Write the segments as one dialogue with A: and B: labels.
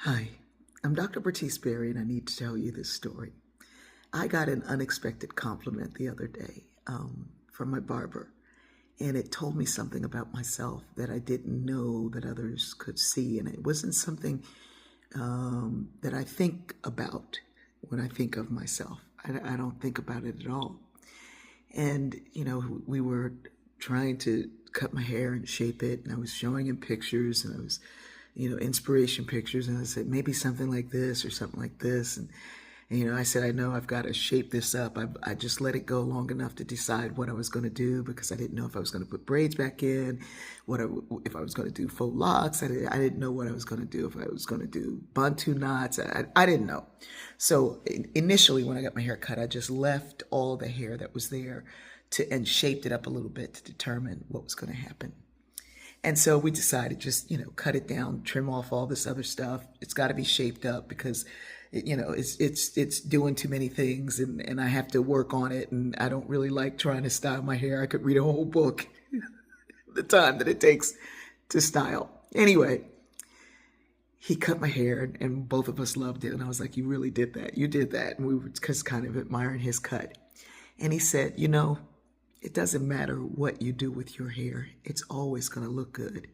A: Hi, I'm Dr. Bertice Berry, and I need to tell you this story. I got an unexpected compliment the other day from my barber, and it told me something about myself that I didn't know that others could see. And it wasn't something that I think about when I think of myself. I don't think about it at all. And, we were trying to cut my hair and shape it, and I was showing him pictures, and I was, inspiration pictures, and I said, maybe something like this or something like this. And I said, I know I've got to shape this up. I just let it go long enough to decide what I was going to do because I didn't know if I was going to put braids back in, if I was going to do faux locks. I didn't know what I was going to do, if I was going to do bantu knots. I didn't know. So initially when I got my hair cut, I just left all the hair that was there and shaped it up a little bit to determine what was going to happen. And so we decided just, cut it down, trim off all this other stuff. It's got to be shaped up because, it's doing too many things and I have to work on it. And I don't really like trying to style my hair. I could read a whole book, the time that it takes to style. Anyway, he cut my hair and both of us loved it. And I was like, you really did that. You did that. And we were just kind of admiring his cut. And he said, it doesn't matter what you do with your hair. It's always going to look good.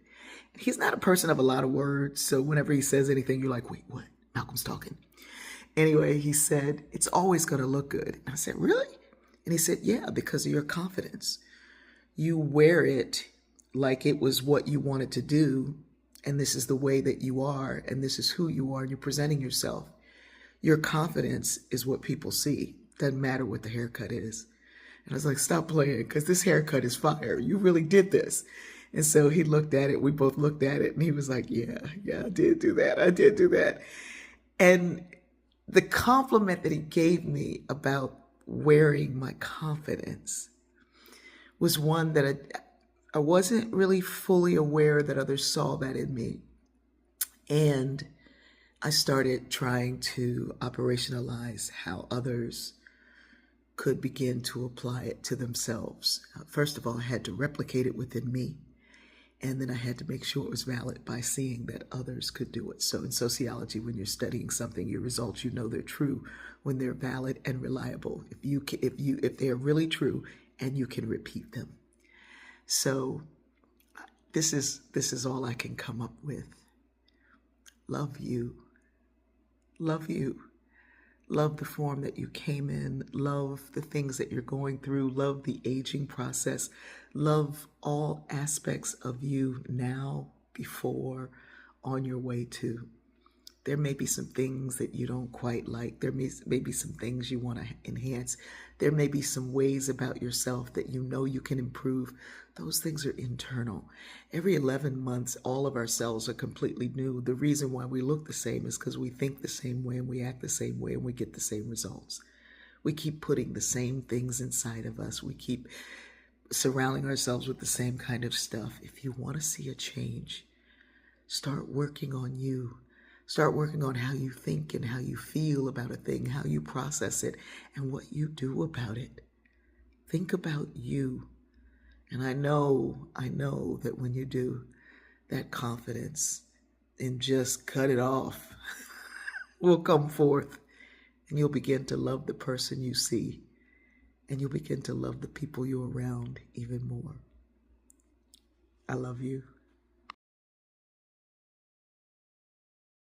A: He's not a person of a lot of words. So whenever he says anything, you're like, wait, what? Malcolm's talking. Anyway, he said, it's always going to look good. And I said, really? And he said, yeah, because of your confidence. You wear it like it was what you wanted to do. And this is the way that you are. And this is who you are. And you're presenting yourself. Your confidence is what people see. Doesn't matter what the haircut is. And I was like, stop playing, because this haircut is fire. You really did this. And so he looked at it. We both looked at it. And he was like, yeah, I did do that. I did do that. And the compliment that he gave me about wearing my confidence was one that I wasn't really fully aware that others saw that in me. And I started trying to operationalize how others could begin to apply it to themselves. First of all, I had to replicate it within me. And then I had to make sure it was valid by seeing that others could do it. So in sociology, when you're studying something, your results, they're true when they're valid and reliable. If they're really true and you can repeat them. So this is all I can come up with. Love you. Love you. Love the form that you came in. Love the things that you're going through. Love the aging process. Love all aspects of you now, before, on your way to. There may be some things that you don't quite like. There may be some things you want to enhance. There may be some ways about yourself that you can improve. Those things are internal. Every 11 months, all of our cells are completely new. The reason why we look the same is because we think the same way and we act the same way and we get the same results. We keep putting the same things inside of us. We keep surrounding ourselves with the same kind of stuff. If you want to see a change, start working on you. Start working on how you think and how you feel about a thing, how you process it, and what you do about it. Think about you. And I know that when you do, that confidence and just cut it off will come forth. And you'll begin to love the person you see. And you'll begin to love the people you're around even more. I love you.